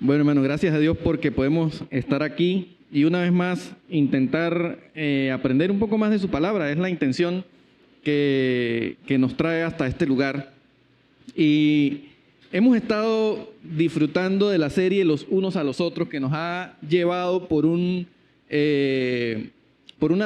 Bueno, hermano, gracias a Dios porque podemos estar aquí y una vez más intentar aprender un poco más de su palabra. Es la intención que nos trae hasta este lugar. Y hemos estado disfrutando de la serie Los unos a los otros, que nos ha llevado por una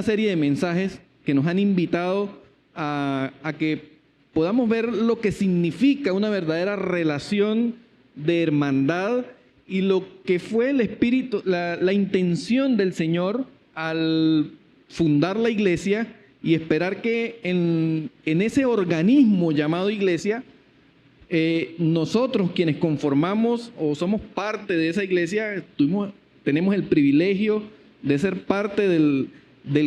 serie de mensajes que nos han invitado a que podamos ver lo que significa una verdadera relación de hermandad y lo que fue el espíritu, la intención del Señor al fundar la iglesia y esperar que en ese organismo llamado iglesia, nosotros quienes conformamos o somos parte de esa iglesia, tenemos el privilegio de ser parte del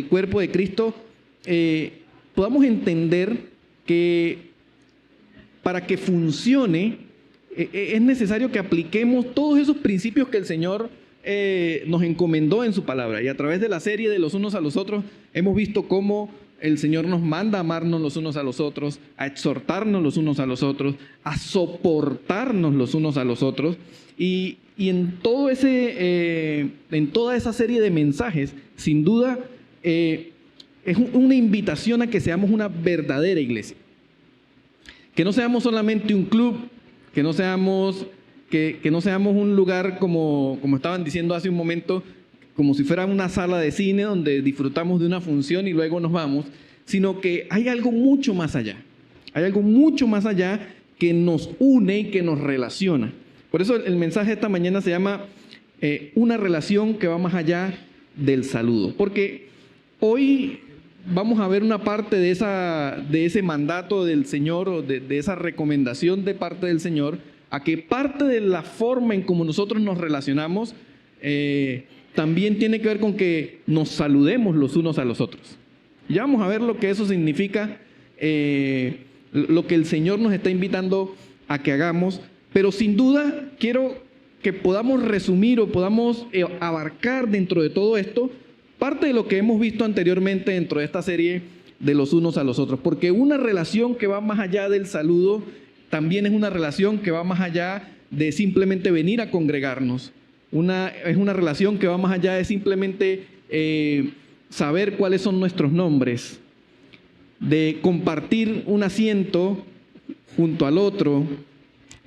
cuerpo de Cristo, podamos entender que para que funcione es necesario que apliquemos todos esos principios que el Señor nos encomendó en su palabra. Y a través de la serie de Los unos a los otros hemos visto cómo el Señor nos manda a amarnos los unos a los otros, a exhortarnos los unos a los otros, a soportarnos los unos a los otros. Y en toda esa serie de mensajes, sin duda, es una invitación a que seamos una verdadera iglesia. Que no seamos solamente un club, que no seamos un lugar como estaban diciendo hace un momento, como si fuera una sala de cine donde disfrutamos de una función y luego nos vamos, sino que hay algo mucho más allá. Hay algo mucho más allá que nos une y que nos relaciona. Por eso el mensaje de esta mañana se llama una relación que va más allá del saludo. Porque hoy vamos a ver una parte de ese mandato del Señor, o de esa recomendación de parte del Señor, a que parte de la forma en cómo nosotros nos relacionamos también tiene que ver con que nos saludemos los unos a los otros. Ya vamos a ver lo que eso significa, lo que el Señor nos está invitando a que hagamos, pero sin duda quiero que podamos resumir o podamos abarcar dentro de todo esto parte de lo que hemos visto anteriormente dentro de esta serie de los unos a los otros, porque una relación que va más allá del saludo también es una relación que va más allá de simplemente venir a congregarnos. Es una relación que va más allá de simplemente saber cuáles son nuestros nombres, de compartir un asiento junto al otro,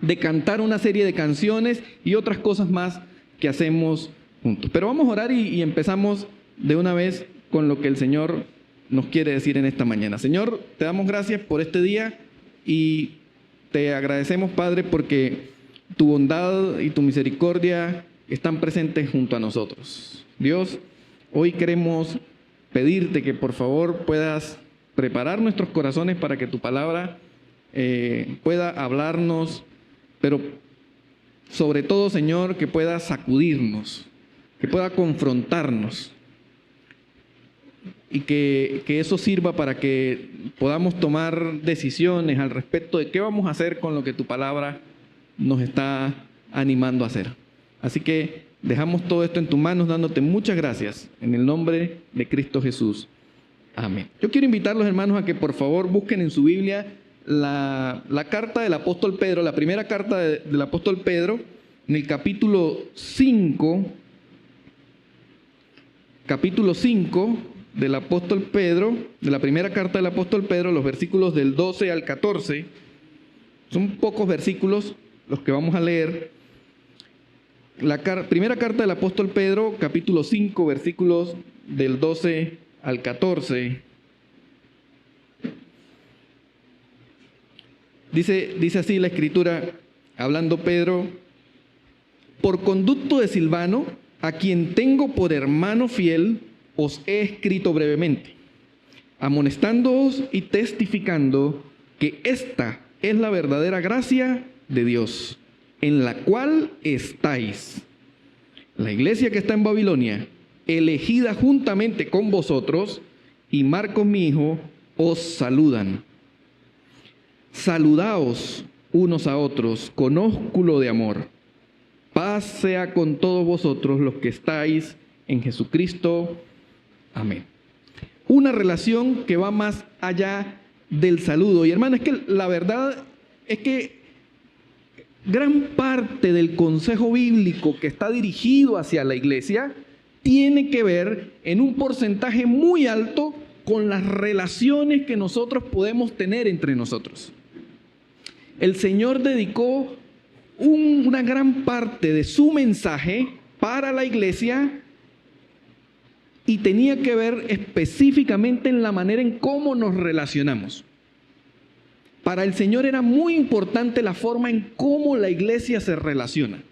de cantar una serie de canciones y otras cosas más que hacemos juntos. Pero vamos a orar y empezamos de una vez con lo que el Señor nos quiere decir en esta mañana. Señor, te damos gracias por este día y te agradecemos, Padre, porque tu bondad y tu misericordia están presentes junto a nosotros. Dios, hoy queremos pedirte que por favor puedas preparar nuestros corazones para que tu palabra pueda hablarnos, pero sobre todo, Señor, que pueda sacudirnos, que pueda confrontarnos, y que eso sirva para que podamos tomar decisiones al respecto de qué vamos a hacer con lo que tu palabra nos está animando a hacer. Así que dejamos todo esto en tus manos, dándote muchas gracias en el nombre de Cristo Jesús. Amén. Yo quiero invitar a los hermanos a que por favor busquen en su Biblia la carta del apóstol Pedro, la primera carta del apóstol Pedro, en el capítulo 5 del apóstol Pedro, de la primera carta del apóstol Pedro, los versículos del 12 al 14. Son pocos versículos los que vamos a leer. La primera carta del apóstol Pedro, capítulo 5, versículos del 12 al 14. Dice así la Escritura, hablando Pedro: por conducto de Silvano, a quien tengo por hermano fiel, os he escrito brevemente, amonestándoos y testificando que esta es la verdadera gracia de Dios, en la cual estáis. La iglesia que está en Babilonia, elegida juntamente con vosotros, y Marcos mi hijo, os saludan. Saludaos unos a otros con ósculo de amor. Paz sea con todos vosotros los que estáis en Jesucristo. Amén. Una relación que va más allá del saludo. Y hermano, es que la verdad es que gran parte del consejo bíblico que está dirigido hacia la iglesia tiene que ver en un porcentaje muy alto con las relaciones que nosotros podemos tener entre nosotros. El Señor dedicó una gran parte de su mensaje para la iglesia y tenía que ver específicamente en la manera en cómo nos relacionamos. Para el Señor era muy importante la forma en cómo la iglesia se relaciona.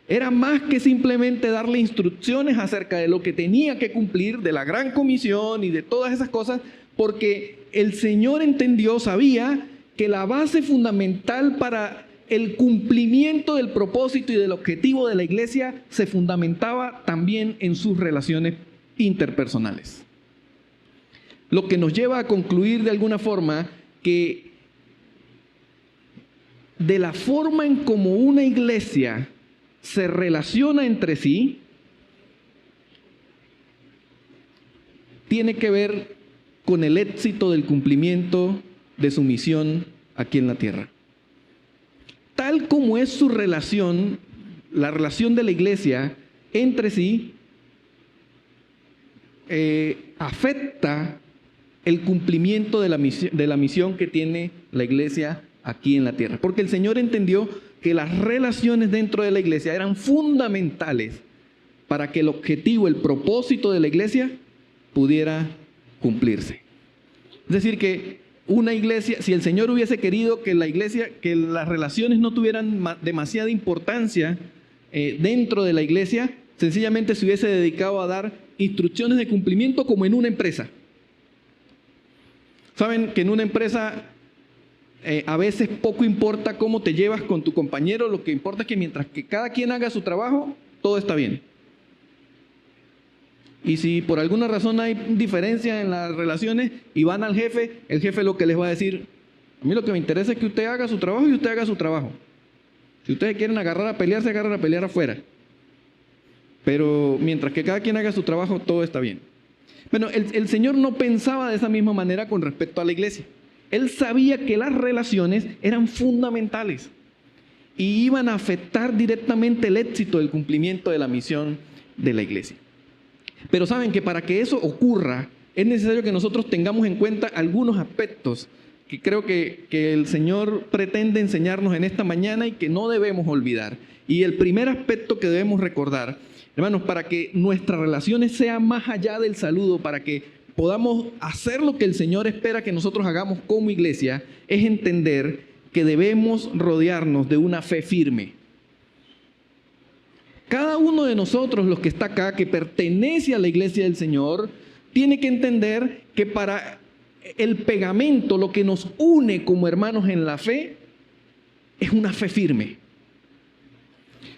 Era más que simplemente darle instrucciones acerca de lo que tenía que cumplir, de la gran comisión y de todas esas cosas, porque el Señor entendió, sabía que la base fundamental para el cumplimiento del propósito y del objetivo de la iglesia se fundamentaba también en sus relaciones interpersonales. Lo que nos lleva a concluir de alguna forma que de la forma en cómo una iglesia se relaciona entre sí, tiene que ver con el éxito del cumplimiento de su misión aquí en la tierra. Tal como es su relación, la relación de la iglesia entre sí, afecta el cumplimiento de la misión que tiene la iglesia aquí en la tierra. Porque el Señor entendió que las relaciones dentro de la iglesia eran fundamentales para que el objetivo, el propósito de la iglesia pudiera cumplirse. Es decir, que una iglesia, si el Señor hubiese querido que la iglesia, que las relaciones no tuvieran demasiada importancia dentro de la iglesia, sencillamente se hubiese dedicado a dar instrucciones de cumplimiento como en una empresa. Saben que en una empresa a veces poco importa cómo te llevas con tu compañero, lo que importa es que mientras que cada quien haga su trabajo, todo está bien. Y si por alguna razón hay diferencia en las relaciones y van al jefe, el jefe lo que les va a decir: a mí lo que me interesa es que usted haga su trabajo y usted haga su trabajo. Si ustedes quieren agarrar a pelear, se agarran a pelear afuera. Pero mientras que cada quien haga su trabajo, todo está bien. Bueno, el Señor no pensaba de esa misma manera con respecto a la iglesia. Él sabía que las relaciones eran fundamentales y iban a afectar directamente el éxito del cumplimiento de la misión de la iglesia. Pero saben que para que eso ocurra, es necesario que nosotros tengamos en cuenta algunos aspectos que creo que el Señor pretende enseñarnos en esta mañana y que no debemos olvidar. Y el primer aspecto que debemos recordar, hermanos, para que nuestras relaciones sean más allá del saludo, para que podamos hacer lo que el Señor espera que nosotros hagamos como iglesia, es entender que debemos rodearnos de una fe firme. Cada uno de nosotros, los que está acá, que pertenece a la iglesia del Señor, tiene que entender que para el pegamento, lo que nos une como hermanos en la fe, es una fe firme.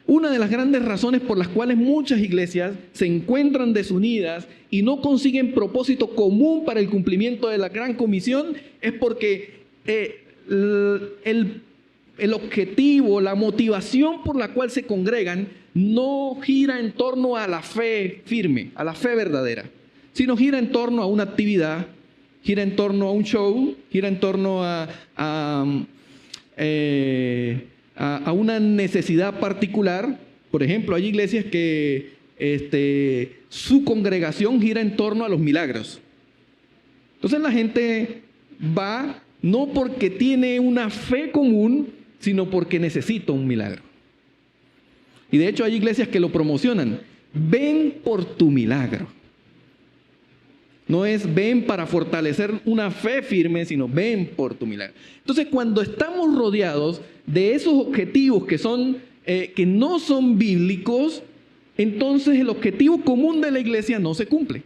Una de las grandes razones por las cuales muchas iglesias se encuentran desunidas y no consiguen propósito común para el cumplimiento de la gran comisión es porque el objetivo, la motivación por la cual se congregan no gira en torno a la fe firme, a la fe verdadera, sino gira en torno a una actividad, gira en torno a un show, gira en torno a una necesidad particular. Por ejemplo, hay iglesias que su congregación gira en torno a los milagros. Entonces la gente va no porque tiene una fe común, sino porque necesita un milagro. Y de hecho hay iglesias que lo promocionan. Ven por tu milagro. No es ven para fortalecer una fe firme, sino ven por tu milagro. Entonces, cuando estamos rodeados de esos objetivos que no son bíblicos, entonces el objetivo común de la iglesia no se cumple.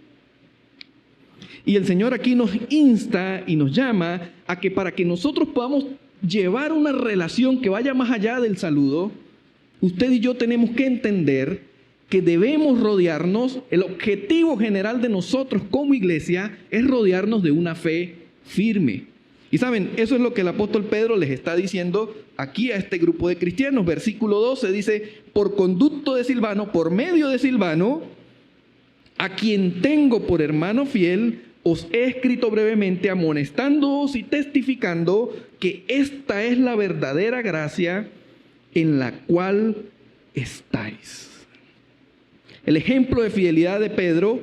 Y el Señor aquí nos insta y nos llama a que para que nosotros podamos llevar una relación que vaya más allá del saludo, usted y yo tenemos que entender que debemos rodearnos, el objetivo general de nosotros como iglesia es rodearnos de una fe firme. Y saben, eso es lo que el apóstol Pedro les está diciendo aquí a este grupo de cristianos. Versículo 12 dice: por conducto de Silvano, por medio de Silvano, a quien tengo por hermano fiel, os he escrito brevemente amonestándoos y testificando que esta es la verdadera gracia en la cual estáis. El ejemplo de fidelidad de Pedro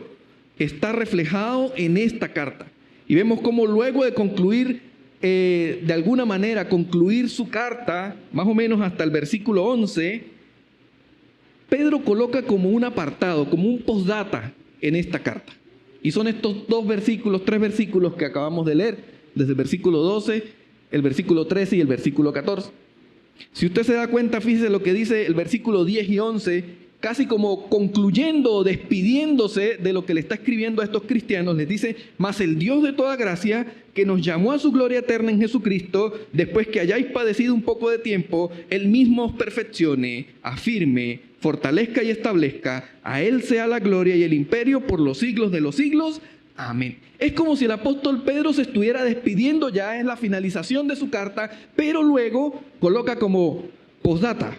está reflejado en esta carta. Y vemos cómo luego de concluir, de alguna manera, concluir su carta, más o menos hasta el versículo 11, Pedro coloca como un apartado, como un postdata en esta carta. Y son estos tres versículos que acabamos de leer, desde el versículo 12, el versículo 13 y el versículo 14. Si usted se da cuenta, fíjese lo que dice el versículo 10 y 11, casi como concluyendo o despidiéndose de lo que le está escribiendo a estos cristianos. Les dice: mas el Dios de toda gracia, que nos llamó a su gloria eterna en Jesucristo, después que hayáis padecido un poco de tiempo, Él mismo os perfeccione, afirme, fortalezca y establezca. A Él sea la gloria y el imperio por los siglos de los siglos. Amén. Es como si el apóstol Pedro se estuviera despidiendo ya en la finalización de su carta, pero luego coloca como postdata: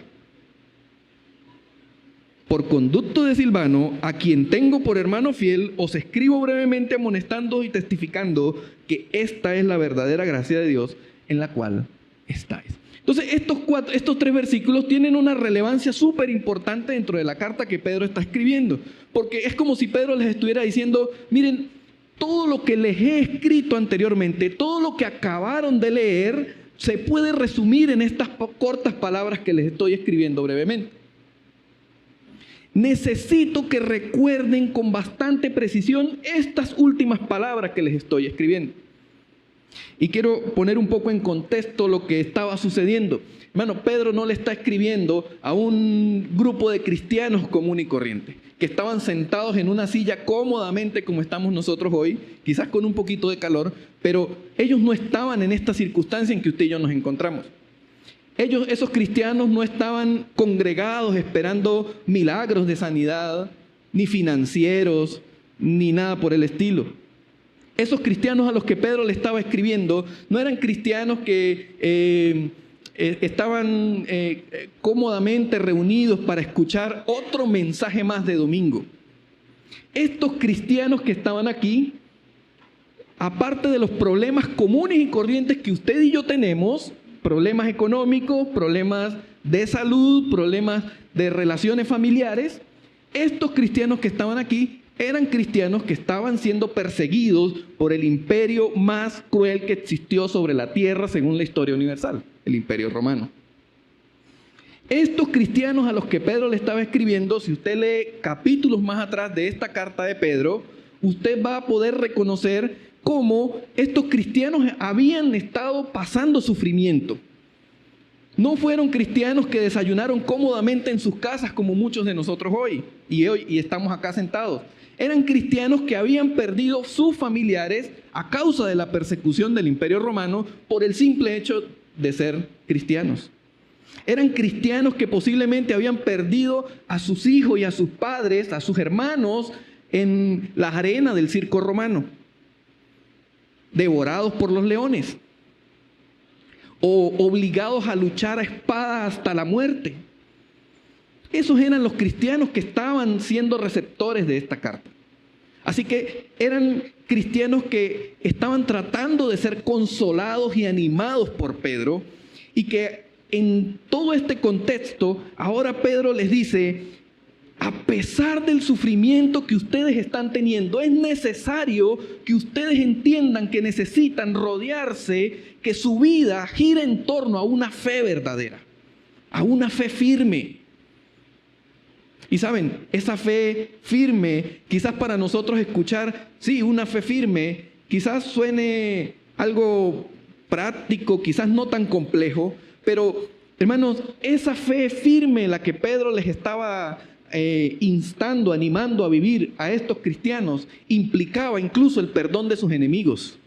por conducto de Silvano, a quien tengo por hermano fiel, os escribo brevemente amonestando y testificando que esta es la verdadera gracia de Dios en la cual estáis. Entonces, estos tres versículos tienen una relevancia súper importante dentro de la carta que Pedro está escribiendo, porque es como si Pedro les estuviera diciendo: miren, todo lo que les he escrito anteriormente, todo lo que acabaron de leer, se puede resumir en estas cortas palabras que les estoy escribiendo brevemente. Necesito que recuerden con bastante precisión estas últimas palabras que les estoy escribiendo. Y quiero poner un poco en contexto lo que estaba sucediendo. Hermano, Pedro no le está escribiendo a un grupo de cristianos común y corriente, que estaban sentados en una silla cómodamente como estamos nosotros hoy, quizás con un poquito de calor, pero ellos no estaban en esta circunstancia en que usted y yo nos encontramos. Esos cristianos no estaban congregados esperando milagros de sanidad, ni financieros, ni nada por el estilo. Esos cristianos a los que Pedro le estaba escribiendo no eran cristianos que estaban cómodamente reunidos para escuchar otro mensaje más de domingo. Estos cristianos que estaban aquí, aparte de los problemas comunes y corrientes que usted y yo tenemos, problemas económicos, problemas de salud, problemas de relaciones familiares, estos cristianos que estaban aquí eran cristianos que estaban siendo perseguidos por el imperio más cruel que existió sobre la tierra según la historia universal, el Imperio Romano. Estos cristianos a los que Pedro le estaba escribiendo, si usted lee capítulos más atrás de esta carta de Pedro, usted va a poder reconocer cómo estos cristianos habían estado pasando sufrimiento. No fueron cristianos que desayunaron cómodamente en sus casas como muchos de nosotros hoy y estamos acá sentados. Eran cristianos que habían perdido sus familiares a causa de la persecución del Imperio Romano por el simple hecho de ser cristianos. Eran cristianos que posiblemente habían perdido a sus hijos y a sus padres, a sus hermanos en las arenas del circo romano, devorados por los leones o obligados a luchar a espada hasta la muerte. Esos eran los cristianos que estaban siendo receptores de esta carta. Así que eran cristianos que estaban tratando de ser consolados y animados por Pedro, y que en todo este contexto, ahora Pedro les dice: a pesar del sufrimiento que ustedes están teniendo, es necesario que ustedes entiendan que necesitan rodearse, que su vida gira en torno a una fe verdadera, a una fe firme. Y saben, esa fe firme, quizás para nosotros escuchar, sí, una fe firme, quizás suene algo práctico, quizás no tan complejo, pero hermanos, esa fe firme la que Pedro les estaba instando, animando a vivir a estos cristianos, implicaba incluso el perdón de sus enemigos,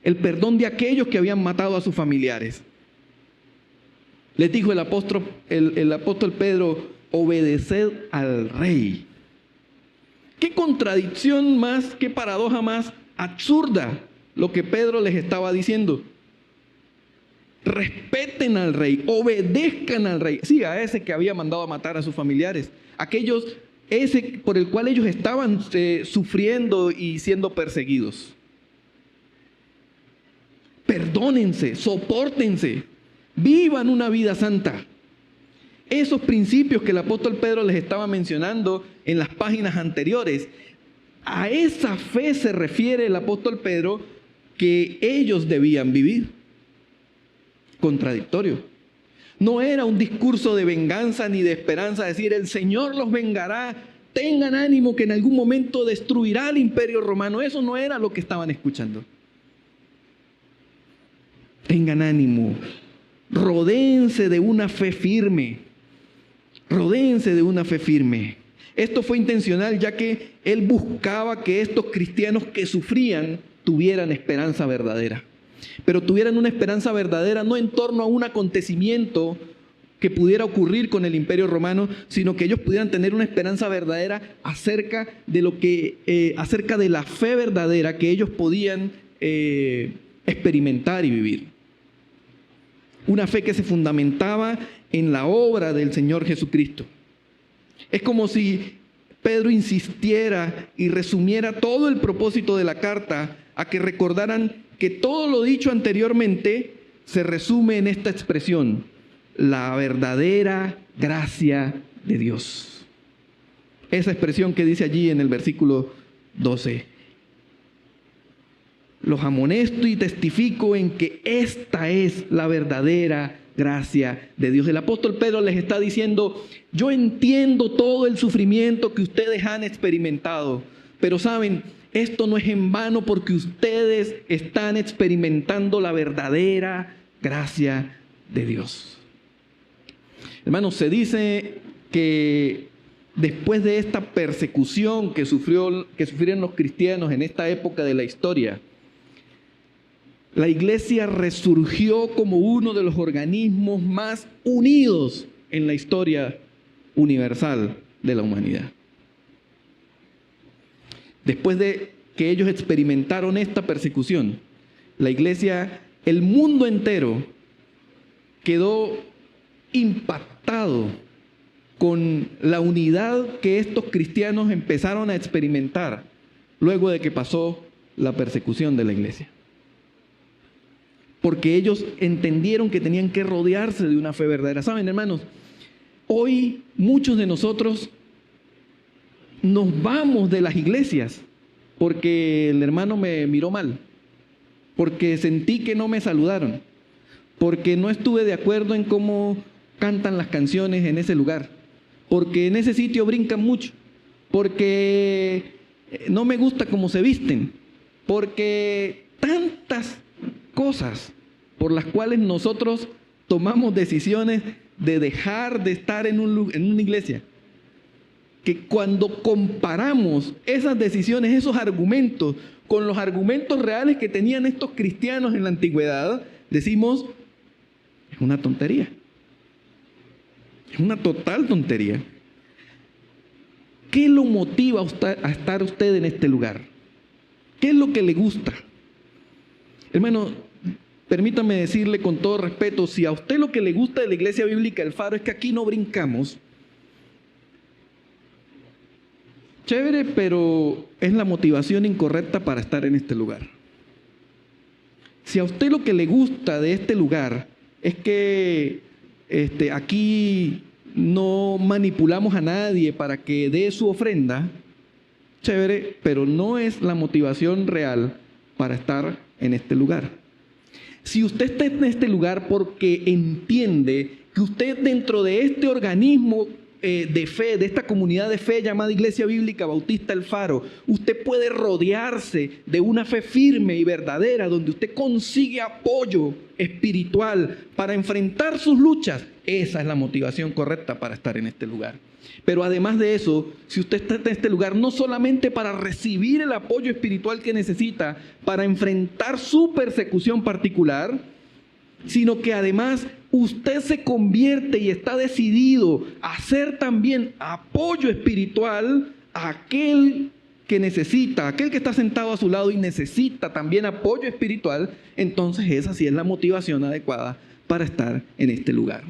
el perdón de aquellos que habían matado a sus familiares. Les dijo el apóstol Pedro: obedeced al rey. Qué contradicción más, qué paradoja más absurda lo que Pedro les estaba diciendo. Respeten al rey, obedezcan al rey. Sí, a ese que había mandado a matar a sus familiares. Ese por el cual ellos estaban sufriendo y siendo perseguidos. Perdónense, sopórtense, vivan una vida santa. Esos principios que el apóstol Pedro les estaba mencionando en las páginas anteriores, a esa fe se refiere el apóstol Pedro que ellos debían vivir. Contradictorio. No era un discurso de venganza ni de esperanza, decir el Señor los vengará, tengan ánimo que en algún momento destruirá el imperio romano. Eso no era lo que estaban escuchando. Tengan ánimo, rodéense de una fe firme, rodéense de una fe firme. Esto fue intencional, ya que él buscaba que estos cristianos que sufrían tuvieran esperanza verdadera. Pero tuvieran una esperanza verdadera no en torno a un acontecimiento que pudiera ocurrir con el imperio romano, sino que ellos pudieran tener una esperanza verdadera acerca de la fe verdadera que ellos podían experimentar y vivir. Una fe que se fundamentaba en la obra del Señor Jesucristo. Es como si Pedro insistiera y resumiera todo el propósito de la carta a que recordaran que todo lo dicho anteriormente se resume en esta expresión: la verdadera gracia de Dios. Esa expresión que dice allí en el versículo 12. Los amonesto y testifico en que esta es la verdadera gracia de Dios. El apóstol Pedro les está diciendo: yo entiendo todo el sufrimiento que ustedes han experimentado, pero saben, esto no es en vano porque ustedes están experimentando la verdadera gracia de Dios. Hermanos, se dice que después de esta persecución que sufrieron los cristianos en esta época de la historia, la iglesia resurgió como uno de los organismos más unidos en la historia universal de la humanidad. Después de que ellos experimentaron esta persecución, la iglesia, el mundo entero, quedó impactado con la unidad que estos cristianos empezaron a experimentar luego de que pasó la persecución de la iglesia. Porque ellos entendieron que tenían que rodearse de una fe verdadera. ¿Saben, hermanos? Hoy muchos de nosotros nos vamos de las iglesias porque el hermano me miró mal, porque sentí que no me saludaron, porque no estuve de acuerdo en cómo cantan las canciones en ese lugar, porque en ese sitio brincan mucho, porque no me gusta cómo se visten, porque tantas cosas por las cuales nosotros tomamos decisiones de dejar de estar en una iglesia, que cuando comparamos esas decisiones, esos argumentos, con los argumentos reales que tenían estos cristianos en la antigüedad, decimos, es una tontería. Es una total tontería. ¿Qué lo motiva a estar usted en este lugar? ¿Qué es lo que le gusta? Hermano, permítame decirle con todo respeto, si a usted lo que le gusta de la Iglesia Bíblica El Faro es que aquí no brincamos, chévere, pero es la motivación incorrecta para estar en este lugar. Si a usted lo que le gusta de este lugar es que aquí no manipulamos a nadie para que dé su ofrenda, chévere, pero no es la motivación real para estar en este lugar. Si usted está en este lugar porque entiende que usted dentro de este organismo de fe, de esta comunidad de fe llamada Iglesia Bíblica Bautista El Faro, usted puede rodearse de una fe firme y verdadera, donde usted consigue apoyo espiritual para enfrentar sus luchas. Esa es la motivación correcta para estar en este lugar. Pero además de eso, si usted está en este lugar, no solamente para recibir el apoyo espiritual que necesita para enfrentar su persecución particular, sino que además usted se convierte y está decidido a ser también apoyo espiritual a aquel que necesita, aquel que está sentado a su lado y necesita también apoyo espiritual. Entonces esa sí es la motivación adecuada para estar en este lugar.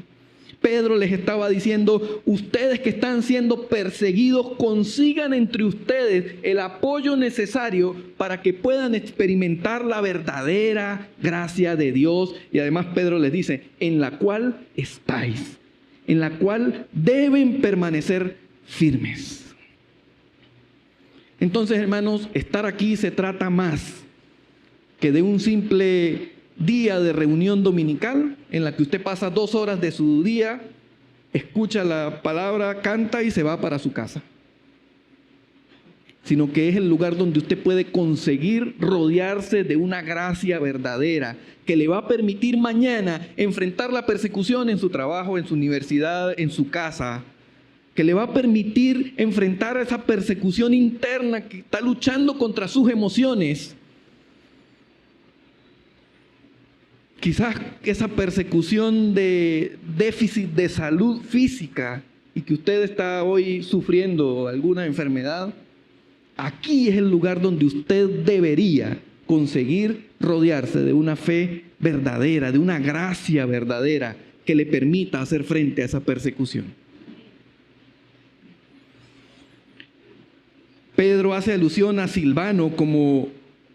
Pedro les estaba diciendo, ustedes que están siendo perseguidos, consigan entre ustedes el apoyo necesario para que puedan experimentar la verdadera gracia de Dios. Y además Pedro les dice, en la cual estáis. en la cual deben permanecer firmes. Entonces, hermanos, estar aquí se trata más que de un simple día de reunión dominical en la que usted pasa 2 horas de su día, escucha la palabra, canta y se va para su casa. Sino que es el lugar donde usted puede conseguir rodearse de una gracia verdadera que le va a permitir mañana enfrentar la persecución en su trabajo, en su universidad, en su casa, que le va a permitir enfrentar esa persecución interna que está luchando contra sus emociones. Quizás esa persecución de déficit de salud física y que usted está hoy sufriendo alguna enfermedad, aquí es el lugar donde usted debería conseguir rodearse de una fe verdadera, de una gracia verdadera que le permita hacer frente a esa persecución. Pedro hace alusión a Silvano como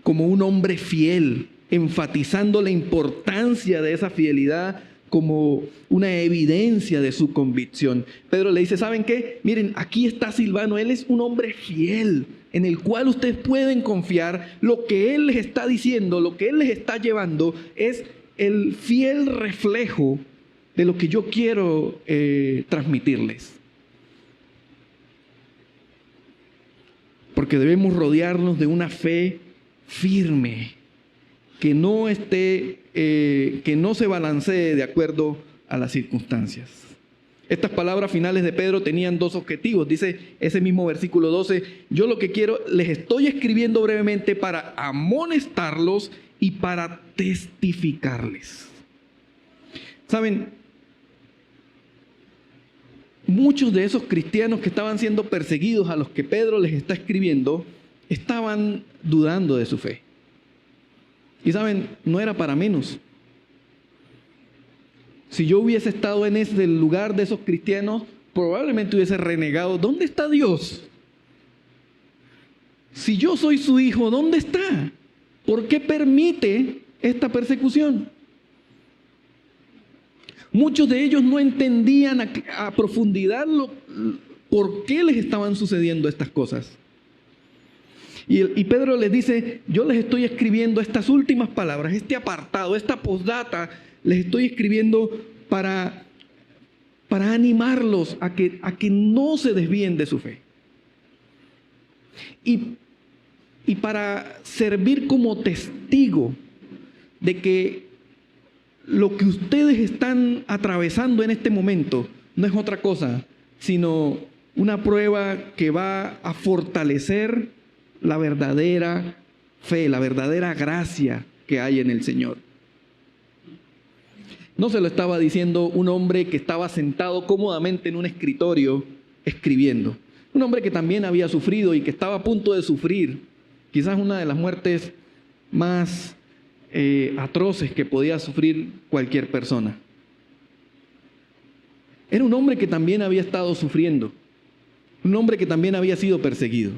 un hombre fiel, enfatizando la importancia de esa fidelidad como una evidencia de su convicción. Pedro le dice, ¿saben qué? Miren, aquí está Silvano, él es un hombre fiel, en el cual ustedes pueden confiar. Lo que él les está diciendo, lo que él les está llevando, es el fiel reflejo de lo que yo quiero transmitirles. Porque debemos rodearnos de una fe firme, que no se balancee de acuerdo a las circunstancias. Estas palabras finales de Pedro tenían 2 objetivos. Dice ese mismo versículo 12, yo lo que quiero, les estoy escribiendo brevemente para amonestarlos y para testificarles. ¿Saben? Muchos de esos cristianos que estaban siendo perseguidos, a los que Pedro les está escribiendo, estaban dudando de su fe. Y saben, no era para menos. Si yo hubiese estado en ese lugar de esos cristianos, probablemente hubiese renegado. ¿Dónde está Dios? Si yo soy su hijo, ¿dónde está? ¿Por qué permite esta persecución? Muchos de ellos no entendían a profundidad por qué les estaban sucediendo estas cosas. Y Pedro les dice, yo les estoy escribiendo estas últimas palabras, este apartado, esta postdata, les estoy escribiendo para animarlos a que no se desvíen de su fe. Y para servir como testigo de que lo que ustedes están atravesando en este momento no es otra cosa, sino una prueba que va a fortalecer la verdadera fe, la verdadera gracia que hay en el Señor. No se lo estaba diciendo un hombre que estaba sentado cómodamente en un escritorio escribiendo. Un hombre que también había sufrido y que estaba a punto de sufrir quizás una de las muertes más atroces que podía sufrir cualquier persona. Era un hombre que también había estado sufriendo, un hombre que también había sido perseguido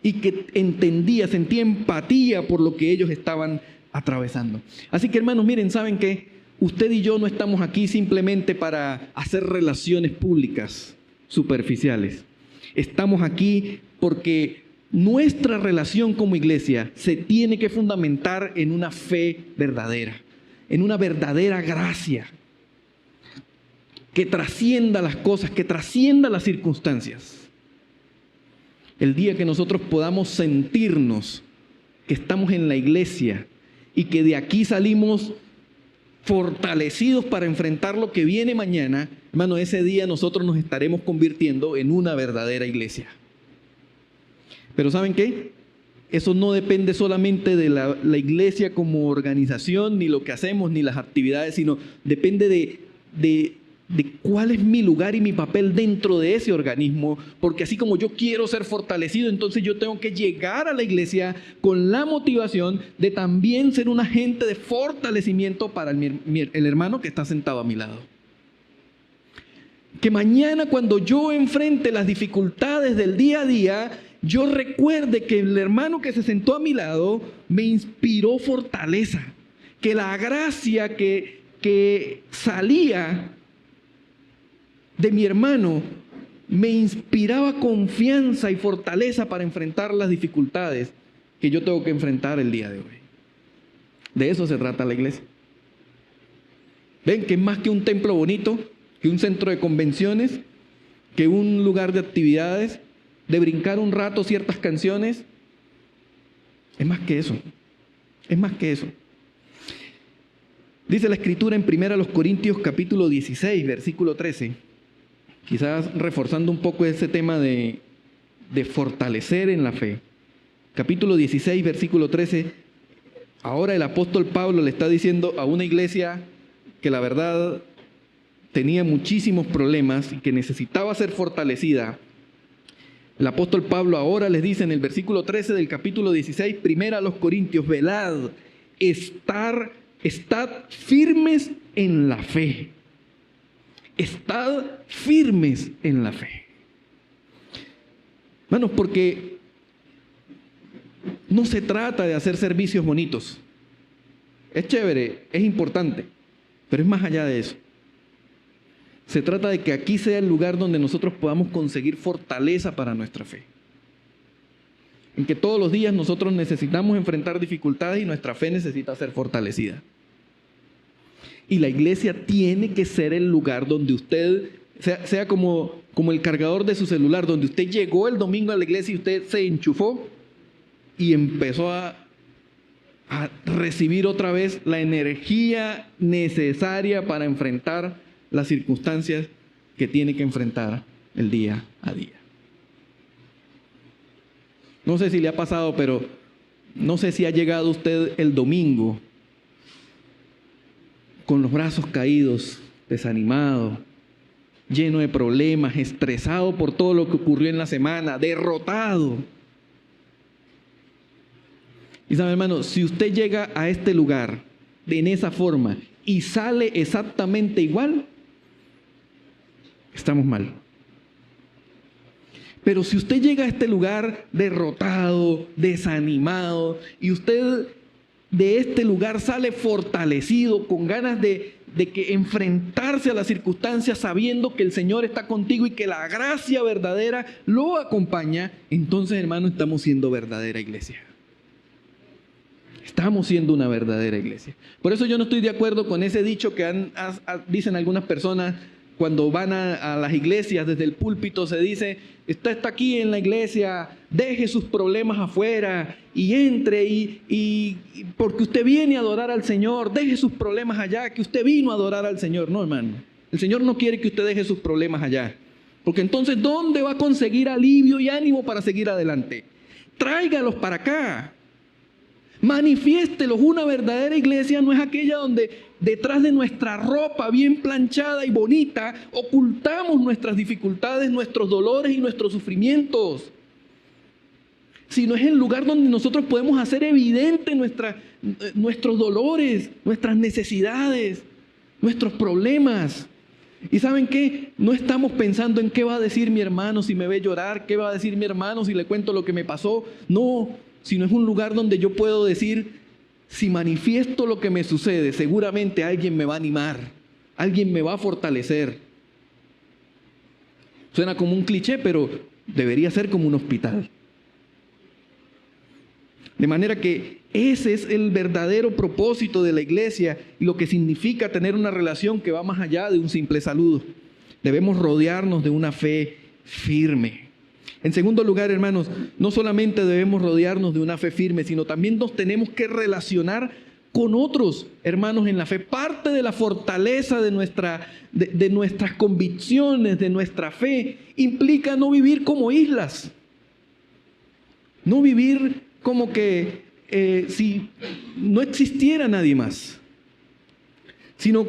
y que entendía, sentía empatía por lo que ellos estaban atravesando. Así que, hermanos, miren, ¿saben qué? Usted y yo no estamos aquí simplemente para hacer relaciones públicas superficiales. Estamos aquí porque nuestra relación como iglesia se tiene que fundamentar en una fe verdadera, en una verdadera gracia que trascienda las cosas, que trascienda las circunstancias. El día que nosotros podamos sentirnos que estamos en la iglesia y que de aquí salimos fortalecidos para enfrentar lo que viene mañana, hermano, ese día nosotros nos estaremos convirtiendo en una verdadera iglesia. Pero ¿saben qué? Eso no depende solamente de la iglesia como organización, ni lo que hacemos, ni las actividades, sino depende de cuál es mi lugar y mi papel dentro de ese organismo, porque así como yo quiero ser fortalecido, entonces yo tengo que llegar a la iglesia con la motivación de también ser un agente de fortalecimiento para el hermano que está sentado a mi lado. Que mañana, cuando yo enfrente las dificultades del día a día, yo recuerde que el hermano que se sentó a mi lado me inspiró fortaleza, que la gracia que salía de mi hermano me inspiraba confianza y fortaleza para enfrentar las dificultades que yo tengo que enfrentar el día de hoy. De eso se trata la iglesia. Ven que es más que un templo bonito, que un centro de convenciones, que un lugar de actividades, de brincar un rato ciertas canciones. Es más que eso. Es más que eso. Dice la Escritura en 1 Corintios capítulo 16, versículo 13, quizás reforzando un poco ese tema de fortalecer en la fe. Capítulo 16, versículo 13, ahora el apóstol Pablo le está diciendo a una iglesia que la verdad tenía muchísimos problemas y que necesitaba ser fortalecida. El apóstol Pablo ahora les dice en el versículo 13 del capítulo 16, 1 Corintios, velad, estad firmes en la fe. Estad firmes en la fe. Hermanos, porque no se trata de hacer servicios bonitos. Es chévere, es importante, pero es más allá de eso. Se trata de que aquí sea el lugar donde nosotros podamos conseguir fortaleza para nuestra fe. En que todos los días nosotros necesitamos enfrentar dificultades y nuestra fe necesita ser fortalecida. Y la iglesia tiene que ser el lugar donde usted sea como el cargador de su celular, donde usted llegó el domingo a la iglesia y usted se enchufó y empezó a recibir otra vez la energía necesaria para enfrentar las circunstancias que tiene que enfrentar el día a día. No sé si le ha pasado, pero no sé si ha llegado usted el domingo con los brazos caídos, desanimado, lleno de problemas, estresado por todo lo que ocurrió en la semana, derrotado. Y sabe, hermano, si usted llega a este lugar en esa forma y sale exactamente igual, estamos mal. Pero si usted llega a este lugar derrotado, desanimado, y usted de este lugar sale fortalecido, con ganas de que enfrentarse a las circunstancias, sabiendo que el Señor está contigo y que la gracia verdadera lo acompaña, entonces, hermano, estamos siendo verdadera iglesia. Estamos siendo una verdadera iglesia. Por eso yo no estoy de acuerdo con ese dicho que dicen algunas personas cuando van a las iglesias. Desde el púlpito se dice: usted está aquí en la iglesia, deje sus problemas afuera y entre y porque usted viene a adorar al Señor, deje sus problemas allá, que usted vino a adorar al Señor. No, hermano, el Señor no quiere que usted deje sus problemas allá, porque entonces ¿dónde va a conseguir alivio y ánimo para seguir adelante? Tráigalos para acá. Manifiéstelos. Una verdadera iglesia no es aquella donde detrás de nuestra ropa bien planchada y bonita ocultamos nuestras dificultades, nuestros dolores y nuestros sufrimientos, sino es el lugar donde nosotros podemos hacer evidente nuestros dolores, nuestras necesidades, nuestros problemas. ¿Y saben qué? No estamos pensando en qué va a decir mi hermano si me ve llorar, qué va a decir mi hermano si le cuento lo que me pasó. No, sino es un lugar donde yo puedo decir: si manifiesto lo que me sucede, seguramente alguien me va a animar, alguien me va a fortalecer. Suena como un cliché, pero debería ser como un hospital. De manera que ese es el verdadero propósito de la iglesia y lo que significa tener una relación que va más allá de un simple saludo. Debemos rodearnos de una fe firme. En segundo lugar, hermanos, no solamente debemos rodearnos de una fe firme, sino también nos tenemos que relacionar con otros hermanos en la fe. Parte de la fortaleza de nuestras convicciones, de nuestra fe, implica no vivir como islas. No vivir como que si no existiera nadie más, sino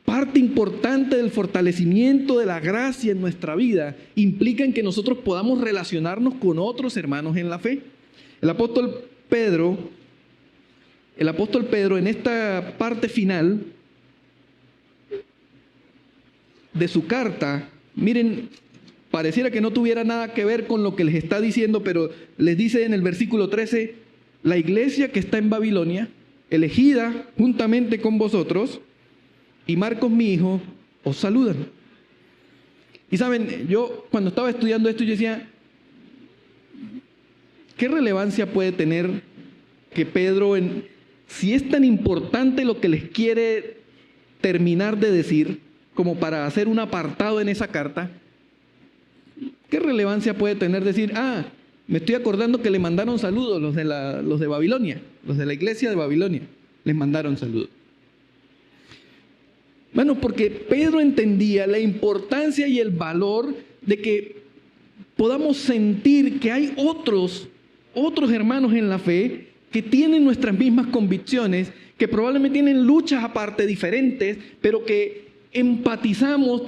parte importante del fortalecimiento de la gracia en nuestra vida implica en que nosotros podamos relacionarnos con otros hermanos en la fe. El apóstol Pedro en esta parte final de su carta, miren, pareciera que no tuviera nada que ver con lo que les está diciendo, pero les dice en el versículo 13: la iglesia que está en Babilonia, elegida juntamente con vosotros, y Marcos mi hijo, os saludan. Y saben, yo cuando estaba estudiando esto, yo decía, ¿qué relevancia puede tener que Pedro, si es tan importante lo que les quiere terminar de decir, como para hacer un apartado en esa carta, qué relevancia puede tener decir, me estoy acordando que le mandaron saludos los de Babilonia, los de la iglesia de Babilonia, les mandaron saludos? Bueno, porque Pedro entendía la importancia y el valor de que podamos sentir que hay otros hermanos en la fe que tienen nuestras mismas convicciones, que probablemente tienen luchas aparte diferentes, pero que empatizamos,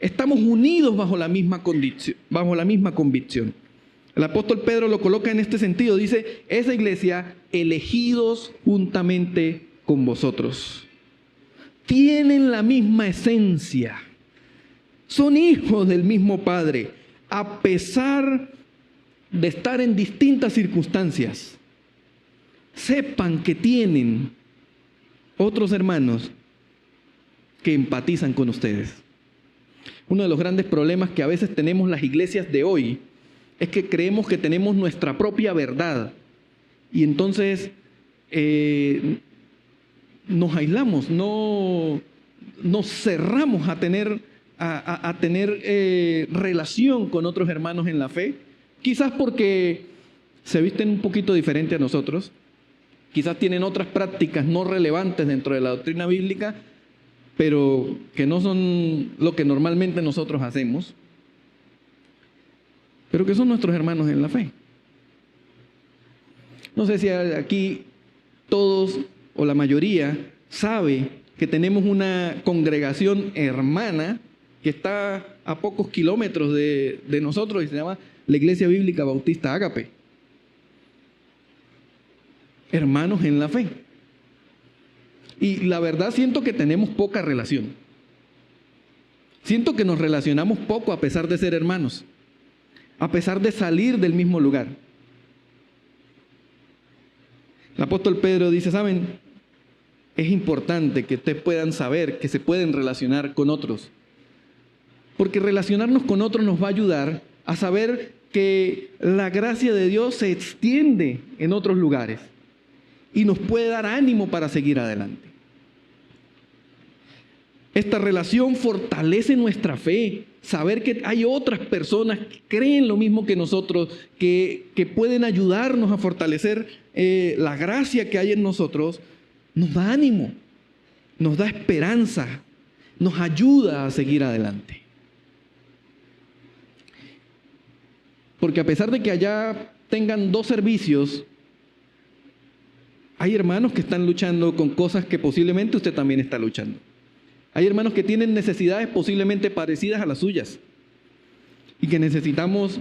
estamos unidos bajo la misma convicción. El apóstol Pedro lo coloca en este sentido, dice, esa iglesia, elegidos juntamente con vosotros. Tienen la misma esencia, son hijos del mismo Padre, a pesar de estar en distintas circunstancias. Sepan que tienen otros hermanos que empatizan con ustedes. Uno de los grandes problemas que a veces tenemos las iglesias de hoy es que creemos que tenemos nuestra propia verdad y entonces nos aislamos, nos cerramos a tener relación con otros hermanos en la fe, quizás porque se visten un poquito diferente a nosotros, quizás tienen otras prácticas no relevantes dentro de la doctrina bíblica, pero que no son lo que normalmente nosotros hacemos, pero que son nuestros hermanos en la fe. No sé si aquí todos o la mayoría sabe que tenemos una congregación hermana que está a pocos kilómetros de nosotros y se llama la Iglesia Bíblica Bautista Ágape. Hermanos en la fe. Y la verdad siento que tenemos poca relación. Siento que nos relacionamos poco a pesar de ser hermanos, a pesar de salir del mismo lugar. El apóstol Pedro dice, ¿saben? Es importante que ustedes puedan saber que se pueden relacionar con otros. Porque relacionarnos con otros nos va a ayudar a saber que la gracia de Dios se extiende en otros lugares y nos puede dar ánimo para seguir adelante. Esta relación fortalece nuestra fe, saber que hay otras personas que creen lo mismo que nosotros, que pueden ayudarnos a fortalecer la gracia que hay en nosotros, nos da ánimo, nos da esperanza, nos ayuda a seguir adelante. Porque a pesar de que allá tengan 2 servicios, hay hermanos que están luchando con cosas que posiblemente usted también está luchando. Hay hermanos que tienen necesidades posiblemente parecidas a las suyas y que necesitamos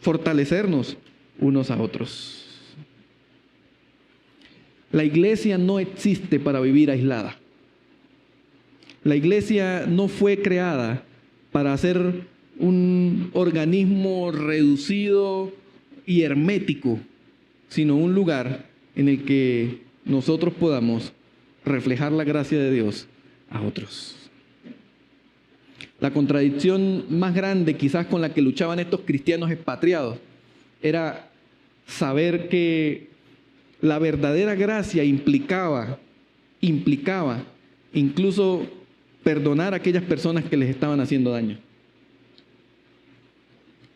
fortalecernos unos a otros. La iglesia no existe para vivir aislada. La iglesia no fue creada para ser un organismo reducido y hermético, sino un lugar en el que nosotros podamos reflejar la gracia de Dios a otros. La contradicción más grande quizás con la que luchaban estos cristianos expatriados era saber que la verdadera gracia implicaba incluso perdonar a aquellas personas que les estaban haciendo daño.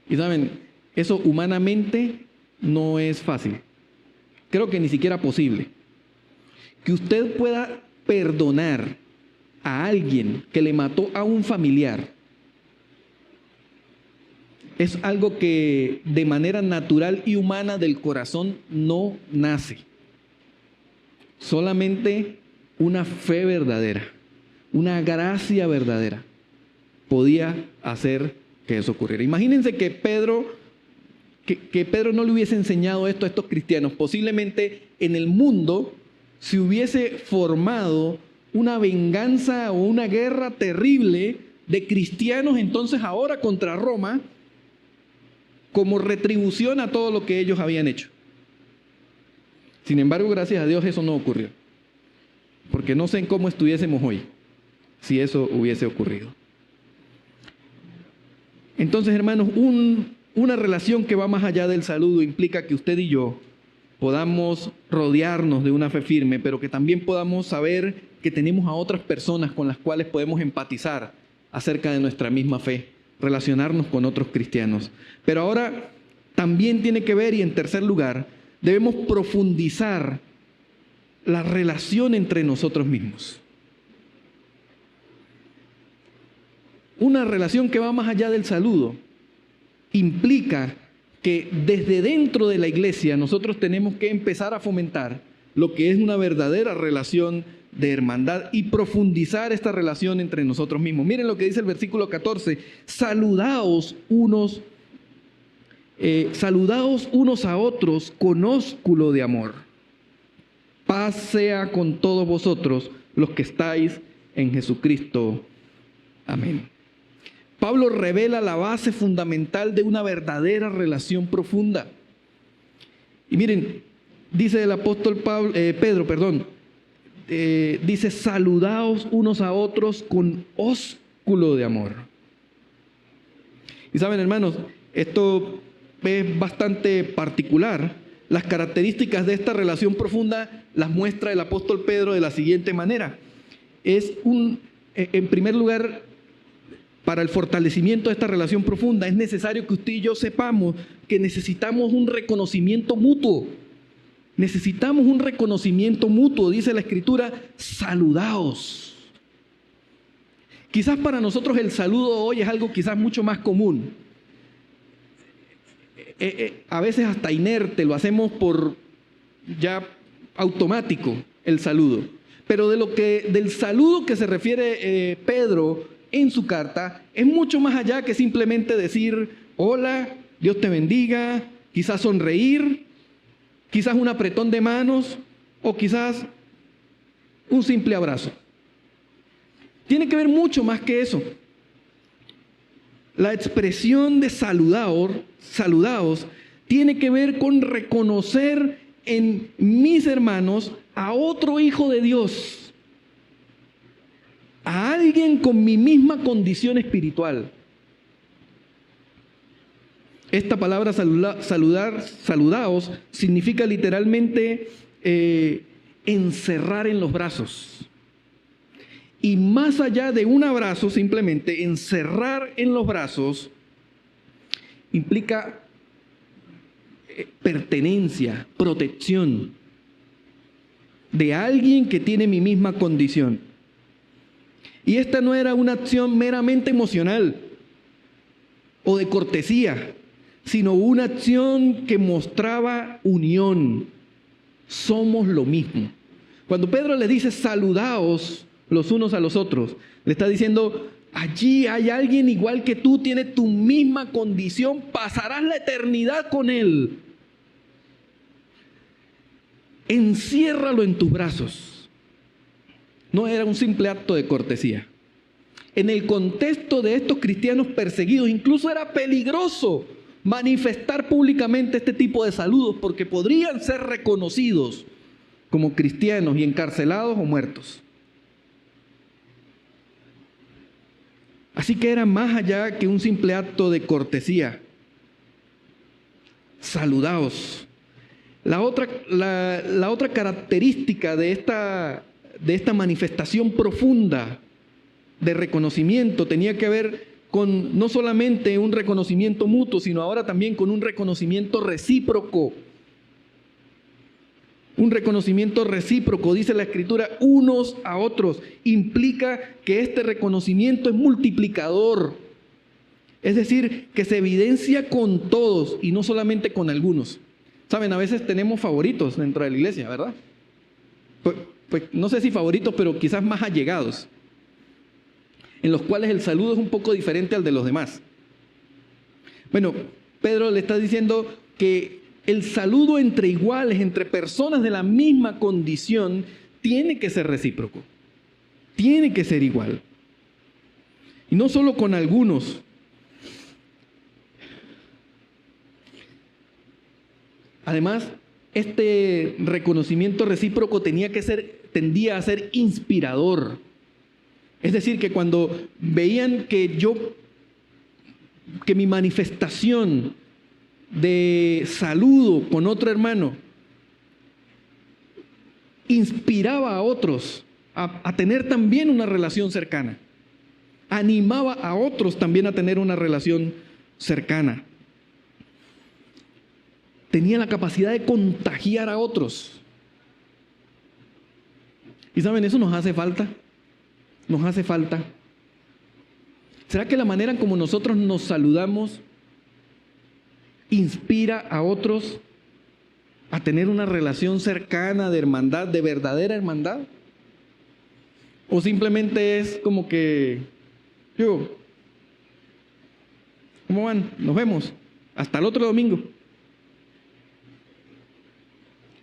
Y saben, eso humanamente no es fácil. Creo que ni siquiera posible. Que usted pueda perdonar a alguien que le mató a un familiar es algo que de manera natural y humana del corazón no nace. Solamente una fe verdadera, una gracia verdadera podía hacer que eso ocurriera. Imagínense que Pedro no le hubiese enseñado esto a estos cristianos. Posiblemente en el mundo se hubiese formado una venganza o una guerra terrible de cristianos entonces ahora contra Roma como retribución a todo lo que ellos habían hecho. Sin embargo, gracias a Dios eso no ocurrió. Porque no sé en cómo estuviésemos hoy si eso hubiese ocurrido. Entonces, hermanos, una relación que va más allá del saludo implica que usted y yo podamos rodearnos de una fe firme, pero que también podamos saber que tenemos a otras personas con las cuales podemos empatizar acerca de nuestra misma fe, relacionarnos con otros cristianos. Pero ahora también tiene que ver, y en tercer lugar, debemos profundizar la relación entre nosotros mismos. Una relación que va más allá del saludo implica que desde dentro de la iglesia nosotros tenemos que empezar a fomentar lo que es una verdadera relación de hermandad y profundizar esta relación entre nosotros mismos. Miren lo que dice el versículo 14: saludaos unos a otros con ósculo de amor. Paz sea con todos vosotros los que estáis en Jesucristo. Amén. Pablo revela la base fundamental de una verdadera relación profunda. Y miren, dice el apóstol Pedro, dice: saludaos unos a otros con ósculo de amor. Y saben, hermanos, esto es bastante particular. Las características de esta relación profunda las muestra el apóstol Pedro de la siguiente manera. En primer lugar, para el fortalecimiento de esta relación profunda es necesario que usted y yo sepamos que necesitamos un reconocimiento mutuo. Necesitamos un reconocimiento mutuo, dice la Escritura: saludaos. Quizás para nosotros el saludo hoy es algo quizás mucho más común. A veces hasta inerte, lo hacemos por ya automático el saludo. Pero del saludo que se refiere Pedro en su carta es mucho más allá que simplemente decir hola, Dios te bendiga, quizás sonreír, quizás un apretón de manos o quizás un simple abrazo. Tiene que ver mucho más que eso. La expresión de saludaos tiene que ver con reconocer en mis hermanos a otro hijo de Dios, a alguien con mi misma condición espiritual. Esta palabra saludaos significa literalmente encerrar en los brazos. Y más allá de un abrazo, simplemente encerrar en los brazos implica pertenencia, protección de alguien que tiene mi misma condición. Y esta no era una acción meramente emocional o de cortesía, sino una acción que mostraba unión. Somos lo mismo. Cuando Pedro le dice saludaos los unos a los otros, le está diciendo: allí hay alguien igual que tú, tiene tu misma condición, pasarás la eternidad con él. Enciérralo en tus brazos. No era un simple acto de cortesía. En el contexto de estos cristianos perseguidos, incluso era peligroso manifestar públicamente este tipo de saludos, porque podrían ser reconocidos como cristianos y encarcelados o muertos. Así que era más allá que un simple acto de cortesía. Saludaos. La otra característica de esta manifestación profunda de reconocimiento tenía que ver con no solamente un reconocimiento mutuo, sino ahora también con un reconocimiento recíproco. Un reconocimiento recíproco, dice la Escritura, unos a otros. Implica que este reconocimiento es multiplicador. Es decir, que se evidencia con todos y no solamente con algunos. Saben, a veces tenemos favoritos dentro de la iglesia, ¿verdad? Pues no sé si favoritos, pero quizás más allegados, en los cuales el saludo es un poco diferente al de los demás. Bueno, Pedro le está diciendo que el saludo entre iguales, entre personas de la misma condición, tiene que ser recíproco. Tiene que ser igual. Y no solo con algunos. Además, este reconocimiento recíproco tendía a ser inspirador. Es decir, que cuando veían que yo que mi manifestación de saludo con otro hermano inspiraba a otros a tener también una relación cercana. Animaba a otros también a tener una relación cercana. Tenía la capacidad de contagiar a otros. Y saben, eso nos hace falta. Nos hace falta. ¿Será que la manera como nosotros nos saludamos inspira a otros a tener una relación cercana de hermandad, de verdadera hermandad? ¿O simplemente es como que, ¿cómo van? Nos vemos. Hasta el otro domingo.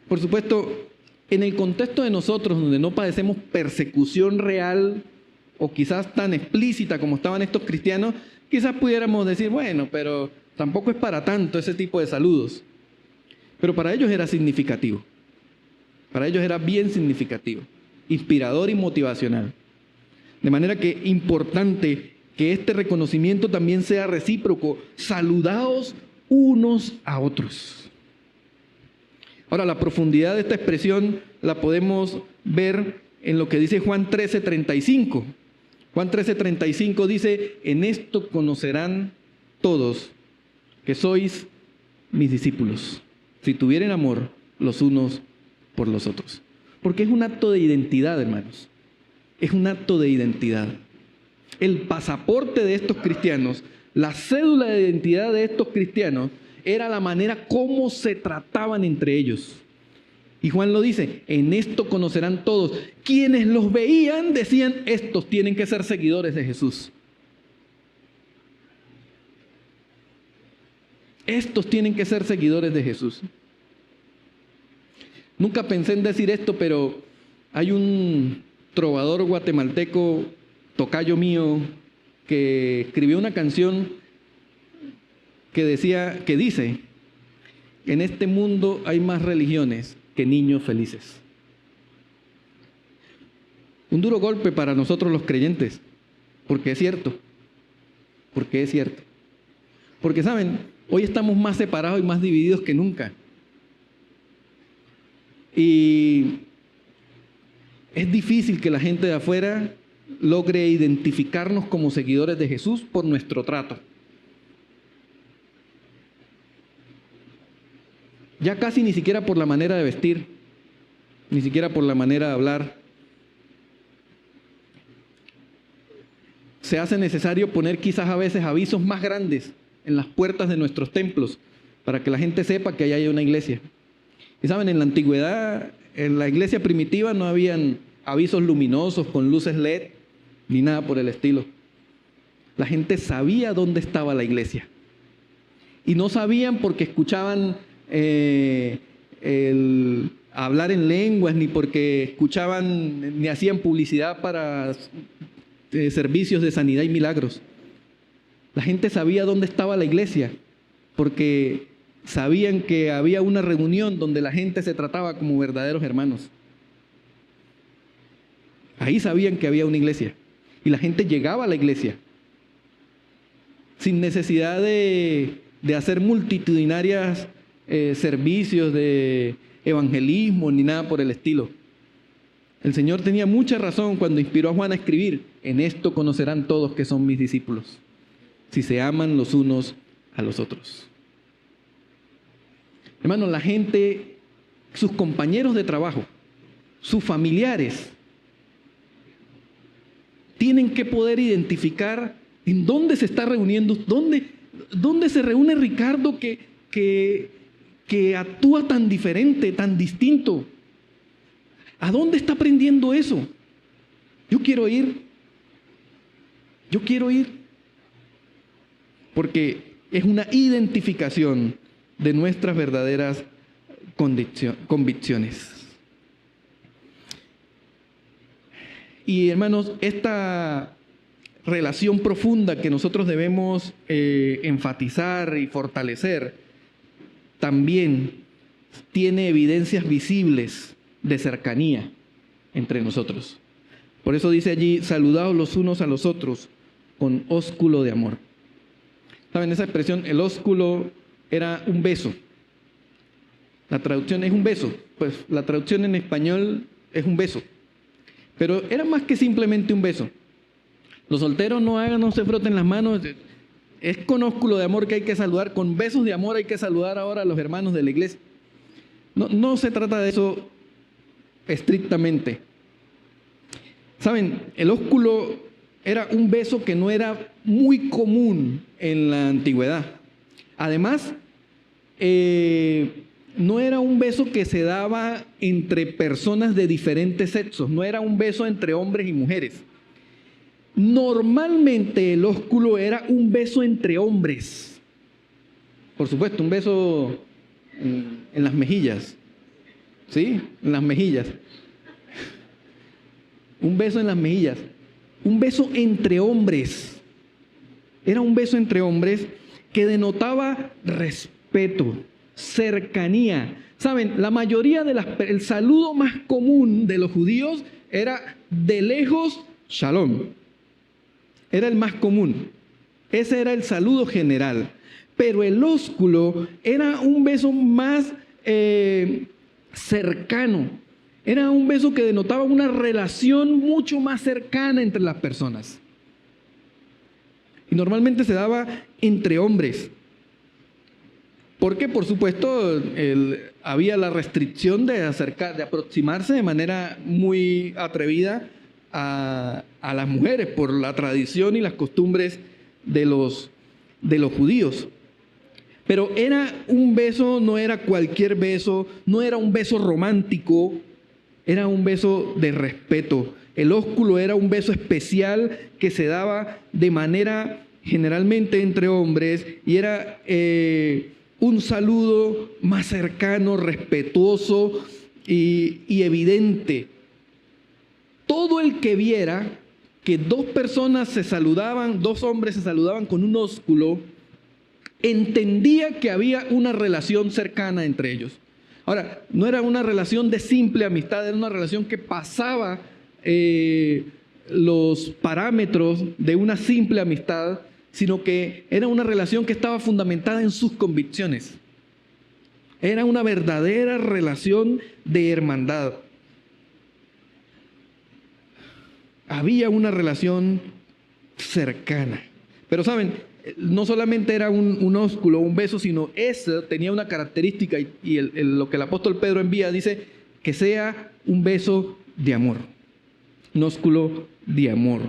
Por supuesto, en el contexto de nosotros, donde no padecemos persecución real o quizás tan explícita como estaban estos cristianos, quizás pudiéramos decir, bueno, pero tampoco es para tanto ese tipo de saludos. Pero para ellos era significativo. Para ellos era bien significativo, inspirador y motivacional. De manera que es importante que este reconocimiento también sea recíproco. Saludaos unos a otros. Ahora, la profundidad de esta expresión la podemos ver en lo que dice Juan 13:35. Juan 13:35 dice, en esto conocerán todos que sois mis discípulos, si tuvieren amor los unos por los otros. Porque es un acto de identidad, hermanos. Es un acto de identidad. El pasaporte de estos cristianos, la cédula de identidad de estos cristianos, era la manera como se trataban entre ellos. Y Juan lo dice, en esto conocerán todos. Quienes los veían decían, estos tienen que ser seguidores de Jesús. Estos tienen que ser seguidores de Jesús. Nunca pensé en decir esto, pero hay un trovador guatemalteco, tocayo mío, que escribió una canción que dice, en este mundo hay más religiones que niños felices. Un duro golpe para nosotros los creyentes, porque es cierto. Porque saben, hoy estamos más separados y más divididos que nunca. Y es difícil que la gente de afuera logre identificarnos como seguidores de Jesús por nuestro trato. Ya casi ni siquiera por la manera de vestir, ni siquiera por la manera de hablar. Se hace necesario poner quizás a veces avisos más grandes en las puertas de nuestros templos para que la gente sepa que allá hay una iglesia. Y saben, en la antigüedad, en la iglesia primitiva no habían avisos luminosos con luces LED ni nada por el estilo. La gente sabía dónde estaba la iglesia. Y no sabían porque escuchaban el hablar en lenguas, ni porque escuchaban, ni hacían publicidad para servicios de sanidad y milagros. La gente sabía dónde estaba la iglesia porque sabían que había una reunión donde la gente se trataba como verdaderos hermanos. Ahí sabían que había una iglesia y la gente llegaba a la iglesia sin necesidad de hacer multitudinarias servicios de evangelismo ni nada por el estilo. El Señor tenía mucha razón cuando inspiró a Juan a escribir, en esto conocerán todos que son mis discípulos, si se aman los unos a los otros. Hermanos, la gente, sus compañeros de trabajo, sus familiares, tienen que poder identificar en dónde se está reuniendo, dónde se reúne Ricardo que actúa tan diferente, tan distinto. ¿A dónde está aprendiendo eso? Yo quiero ir. Porque es una identificación de nuestras verdaderas convicciones. Y hermanos, esta relación profunda que nosotros debemos enfatizar y fortalecer también tiene evidencias visibles de cercanía entre nosotros. Por eso dice allí, saludaos los unos a los otros con ósculo de amor. ¿Saben esa expresión? El ósculo era un beso. La traducción es un beso. Pues la traducción en español es un beso. Pero era más que simplemente un beso. Los solteros no se froten las manos. Es con ósculo de amor que hay que saludar. Con besos de amor hay que saludar ahora a los hermanos de la iglesia. No se trata de eso estrictamente. ¿Saben? El ósculo era un beso que no era muy común en la antigüedad. Además, no era un beso que se daba entre personas de diferentes sexos, no era un beso entre hombres y mujeres. Normalmente el ósculo era un beso entre hombres. Por supuesto, un beso en las mejillas. ¿Sí? En las mejillas. Un beso en las mejillas. Un beso entre hombres. Era un beso entre hombres que denotaba respeto, cercanía. Saben, la mayoría el saludo más común de los judíos era de lejos, shalom. Era el más común. Ese era el saludo general. Pero el ósculo era un beso más cercano. Era un beso que denotaba una relación mucho más cercana entre las personas. Y normalmente se daba entre hombres. Porque, por supuesto, había la restricción de aproximarse de manera muy atrevida a las mujeres por la tradición y las costumbres de los judíos. Pero era un beso, no era cualquier beso, no era un beso romántico, era un beso de respeto. El ósculo era un beso especial que se daba de manera generalmente entre hombres y era un saludo más cercano, respetuoso y evidente. Todo el que viera que dos hombres se saludaban con un ósculo, entendía que había una relación cercana entre ellos. Ahora, no era una relación de simple amistad, era una relación que pasaba los parámetros de una simple amistad, sino que era una relación que estaba fundamentada en sus convicciones. Era una verdadera relación de hermandad. Había una relación cercana. Pero saben, no solamente era un ósculo, un beso, sino ese tenía una característica y lo que el apóstol Pedro envía dice que sea un beso de amor. Un ósculo de amor.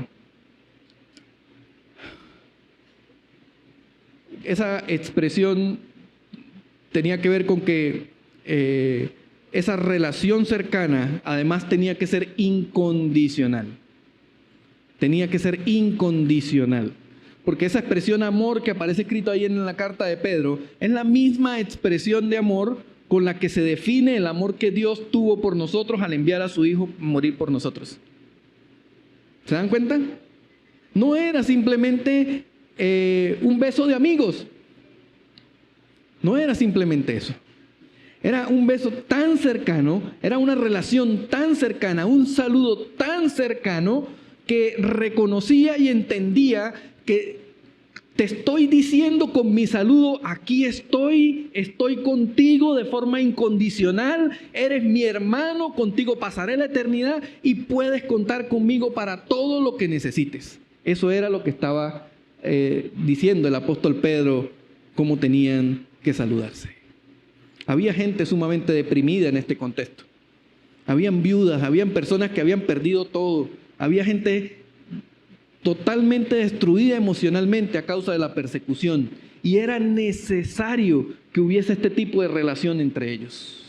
Esa expresión tenía que ver con que esa relación cercana además tenía que ser incondicional. Tenía que ser incondicional. Porque esa expresión amor que aparece escrito ahí en la carta de Pedro es la misma expresión de amor con la que se define el amor que Dios tuvo por nosotros al enviar a su Hijo a morir por nosotros. ¿Se dan cuenta? No era simplemente un beso de amigos. No era simplemente eso. Era un beso tan cercano, era una relación tan cercana, un saludo tan cercano que reconocía y entendía que te estoy diciendo con mi saludo, aquí estoy contigo de forma incondicional, eres mi hermano, contigo pasaré la eternidad y puedes contar conmigo para todo lo que necesites. Eso era lo que estaba diciendo el apóstol Pedro, cómo tenían que saludarse. Había gente sumamente deprimida en este contexto. Habían viudas, habían personas que habían perdido todo. Había gente totalmente destruida emocionalmente a causa de la persecución. Y era necesario que hubiese este tipo de relación entre ellos.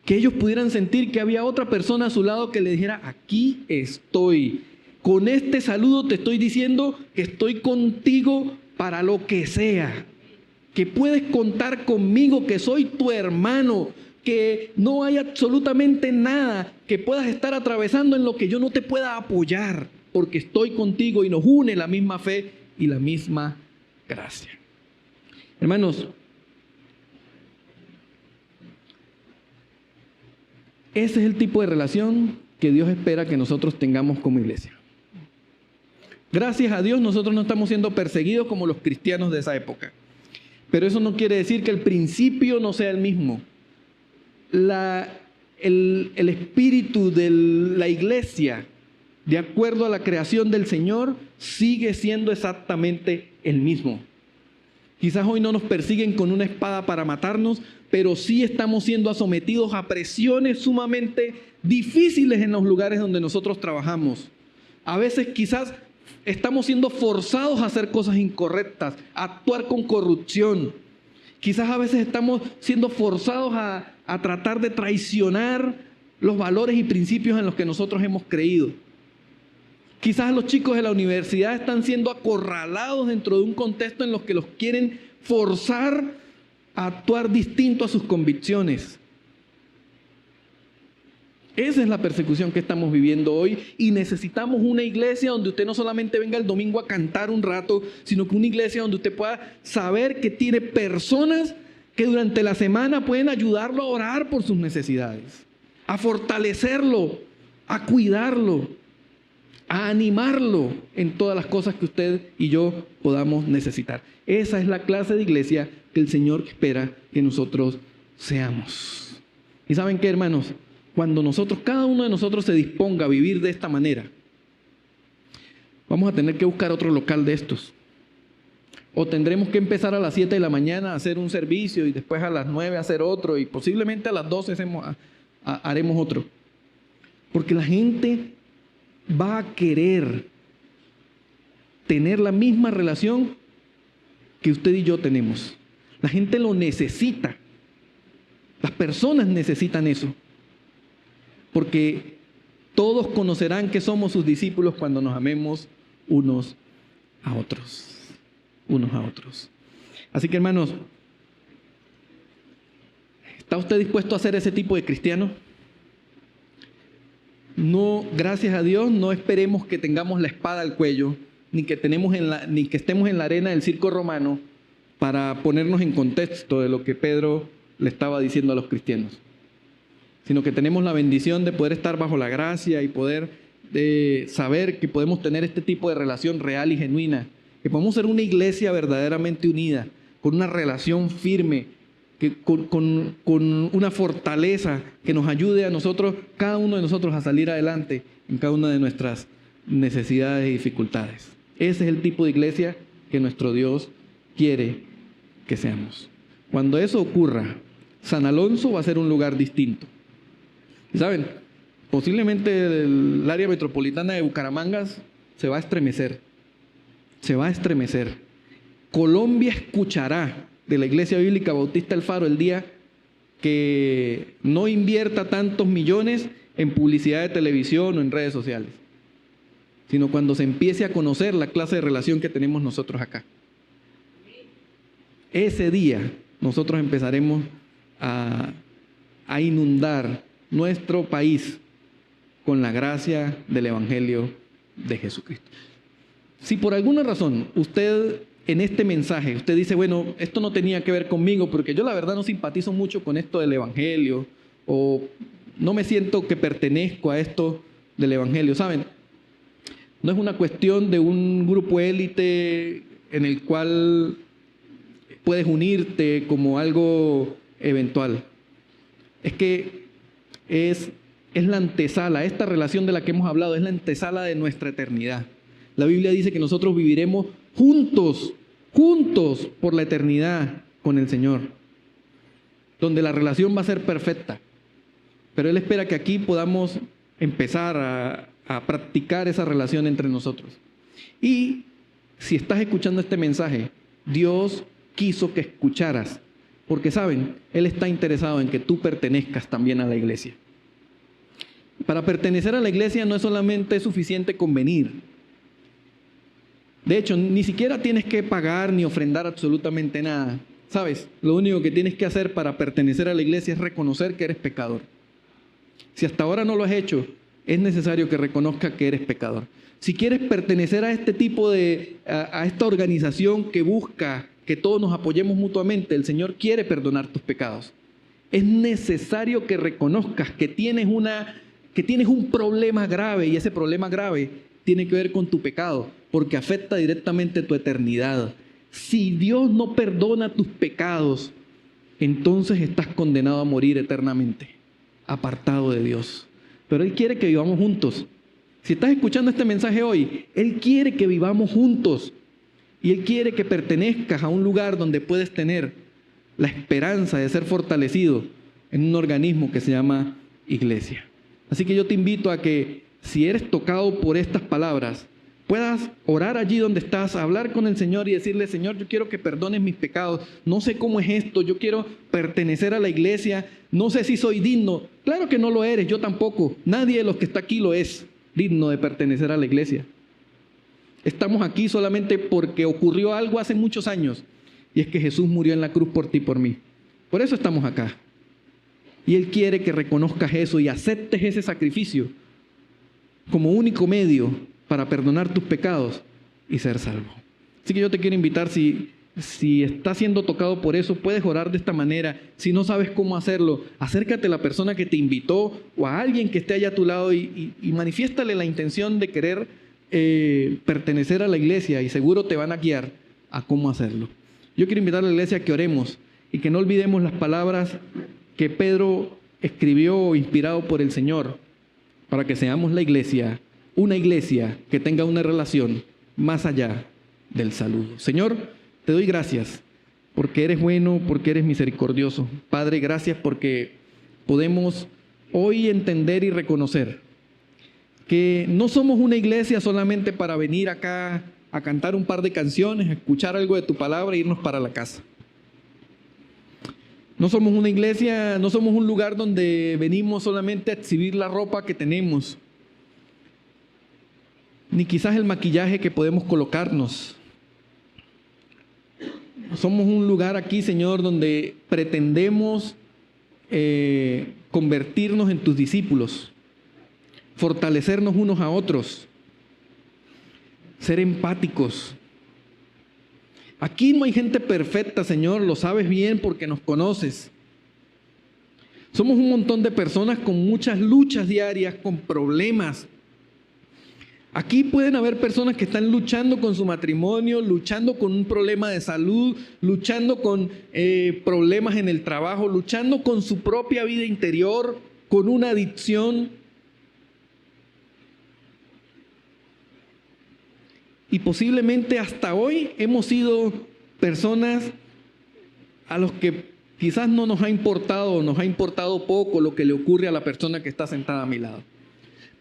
Que ellos pudieran sentir que había otra persona a su lado que le dijera, aquí estoy. Con este saludo te estoy diciendo que estoy contigo para lo que sea. Que puedes contar conmigo, que soy tu hermano, que no hay absolutamente nada que puedas estar atravesando en lo que yo no te pueda apoyar, porque estoy contigo y nos une la misma fe y la misma gracia. Hermanos, ese es el tipo de relación que Dios espera que nosotros tengamos como iglesia. Gracias a Dios nosotros no estamos siendo perseguidos como los cristianos de esa época. Pero eso no quiere decir que el principio no sea el mismo. El espíritu de la iglesia, de acuerdo a la creación del Señor, sigue siendo exactamente el mismo. Quizás hoy no nos persiguen con una espada para matarnos, pero sí estamos siendo sometidos a presiones sumamente difíciles en los lugares donde nosotros trabajamos. A veces quizás estamos siendo forzados a hacer cosas incorrectas, a actuar con corrupción. Quizás a veces estamos siendo forzados a tratar de traicionar los valores y principios en los que nosotros hemos creído. Quizás los chicos de la universidad están siendo acorralados dentro de un contexto en los que los quieren forzar a actuar distinto a sus convicciones. Esa es la persecución que estamos viviendo hoy y necesitamos una iglesia donde usted no solamente venga el domingo a cantar un rato, sino que una iglesia donde usted pueda saber que tiene personas que durante la semana pueden ayudarlo a orar por sus necesidades, a fortalecerlo, a cuidarlo, a animarlo en todas las cosas que usted y yo podamos necesitar. Esa es la clase de iglesia que el Señor espera que nosotros seamos. ¿Y saben qué, hermanos? Cuando cada uno de nosotros se disponga a vivir de esta manera, vamos a tener que buscar otro local de estos. O tendremos que empezar a las 7 de la mañana a hacer un servicio y después a las 9 a hacer otro y posiblemente a las 12 haremos otro. Porque la gente va a querer tener la misma relación que usted y yo tenemos. La gente lo necesita. Las personas necesitan eso. Porque todos conocerán que somos sus discípulos cuando nos amemos unos a otros. Unos a otros. Así que, hermanos, ¿está usted dispuesto a ser ese tipo de cristiano? No, gracias a Dios, no esperemos que tengamos la espada al cuello, ni que estemos en la arena del circo romano para ponernos en contexto de lo que Pedro le estaba diciendo a los cristianos, sino que tenemos la bendición de poder estar bajo la gracia y poder saber que podemos tener este tipo de relación real y genuina, que podemos ser una iglesia verdaderamente unida, con una relación firme, con una fortaleza que nos ayude a nosotros, cada uno de nosotros, a salir adelante en cada una de nuestras necesidades y dificultades. Ese es el tipo de iglesia que nuestro Dios quiere que seamos. Cuando eso ocurra, San Alonso va a ser un lugar distinto. Y saben, posiblemente el área metropolitana de Bucaramanga se va a estremecer. Se va a estremecer. Colombia escuchará de la Iglesia Bíblica Bautista El Faro el día que no invierta tantos millones en publicidad de televisión o en redes sociales, sino cuando se empiece a conocer la clase de relación que tenemos nosotros acá. Ese día nosotros empezaremos a inundar nuestro país con la gracia del Evangelio de Jesucristo. Si por alguna razón usted en este mensaje, usted dice, bueno, esto no tenía que ver conmigo porque yo la verdad no simpatizo mucho con esto del Evangelio o no me siento que pertenezco a esto del Evangelio, ¿saben? No es una cuestión de un grupo élite en el cual puedes unirte como algo eventual. Es que es la antesala, esta relación de la que hemos hablado, es la antesala de nuestra eternidad. La Biblia dice que nosotros viviremos juntos por la eternidad con el Señor, donde la relación va a ser perfecta. Pero Él espera que aquí podamos empezar a practicar esa relación entre nosotros. Y si estás escuchando este mensaje, Dios quiso que escucharas, porque saben, Él está interesado en que tú pertenezcas también a la iglesia. Para pertenecer a la iglesia no es solamente suficiente con venir. De hecho, ni siquiera tienes que pagar ni ofrendar absolutamente nada. ¿Sabes? Lo único que tienes que hacer para pertenecer a la iglesia es reconocer que eres pecador. Si hasta ahora no lo has hecho, es necesario que reconozcas que eres pecador. Si quieres pertenecer a este tipo a esta organización que busca que todos nos apoyemos mutuamente, el Señor quiere perdonar tus pecados. Es necesario que reconozcas que tienes un problema grave y ese problema grave tiene que ver con tu pecado. porque afecta directamente tu eternidad. Si Dios no perdona tus pecados, entonces estás condenado a morir eternamente, apartado de Dios. Pero Él quiere que vivamos juntos. Si estás escuchando este mensaje hoy, Él quiere que vivamos juntos. Y Él quiere que pertenezcas a un lugar donde puedes tener la esperanza de ser fortalecido en un organismo que se llama iglesia. Así que yo te invito a que, si eres tocado por estas palabras, puedas orar allí donde estás, hablar con el Señor y decirle: Señor, yo quiero que perdones mis pecados. No sé cómo es esto, yo quiero pertenecer a la iglesia. No sé si soy digno. Claro que no lo eres, yo tampoco. Nadie de los que está aquí lo es digno de pertenecer a la iglesia. Estamos aquí solamente porque ocurrió algo hace muchos años, y es que Jesús murió en la cruz por ti y por mí. Por eso estamos acá. Y Él quiere que reconozcas eso y aceptes ese sacrificio como único medio para perdonar tus pecados y ser salvo. Así que yo te quiero invitar, si estás siendo tocado por eso, puedes orar de esta manera. Si no sabes cómo hacerlo, acércate a la persona que te invitó o a alguien que esté allá a tu lado y manifiéstale la intención de querer pertenecer a la iglesia, y seguro te van a guiar a cómo hacerlo. Yo quiero invitar a la iglesia a que oremos y que no olvidemos las palabras que Pedro escribió inspirado por el Señor, para que seamos la iglesia, una iglesia que tenga una relación más allá del saludo. Señor, te doy gracias porque eres bueno, porque eres misericordioso. Padre, gracias porque podemos hoy entender y reconocer que no somos una iglesia solamente para venir acá a cantar un par de canciones, a escuchar algo de tu palabra e irnos para la casa. No somos una iglesia, no somos un lugar donde venimos solamente a exhibir la ropa que tenemos, ni quizás el maquillaje que podemos colocarnos. Somos un lugar aquí, Señor, donde pretendemos convertirnos en tus discípulos, fortalecernos unos a otros, ser empáticos. Aquí no hay gente perfecta, Señor, lo sabes bien porque nos conoces. Somos un montón de personas con muchas luchas diarias, con problemas. Aquí pueden haber personas que están luchando con su matrimonio, luchando con un problema de salud, luchando con problemas en el trabajo, luchando con su propia vida interior, con una adicción. Y posiblemente hasta hoy hemos sido personas a los que quizás no nos ha importado o nos ha importado poco lo que le ocurre a la persona que está sentada a mi lado.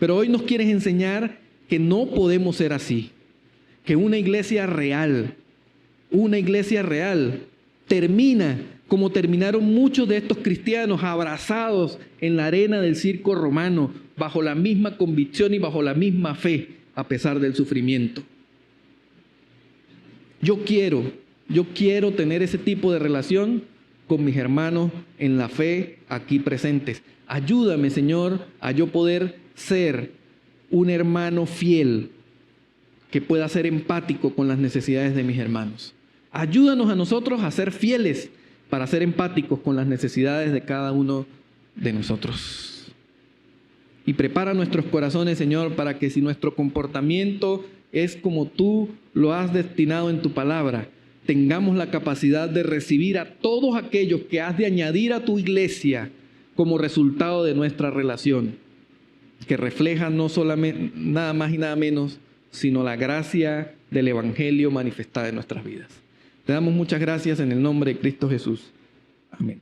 Pero hoy nos quieres enseñar que no podemos ser así, que una iglesia real termina como terminaron muchos de estos cristianos, abrazados en la arena del circo romano, bajo la misma convicción y bajo la misma fe, a pesar del sufrimiento. Yo quiero tener ese tipo de relación con mis hermanos en la fe aquí presentes. Ayúdame, Señor, a yo poder ser un hermano fiel que pueda ser empático con las necesidades de mis hermanos. Ayúdanos a nosotros a ser fieles para ser empáticos con las necesidades de cada uno de nosotros. Y prepara nuestros corazones, Señor, para que si nuestro comportamiento es como tú lo has destinado en tu palabra, tengamos la capacidad de recibir a todos aquellos que has de añadir a tu iglesia como resultado de nuestra relación, que refleja no solamente nada más y nada menos, sino la gracia del Evangelio manifestada en nuestras vidas. Te damos muchas gracias en el nombre de Cristo Jesús. Amén.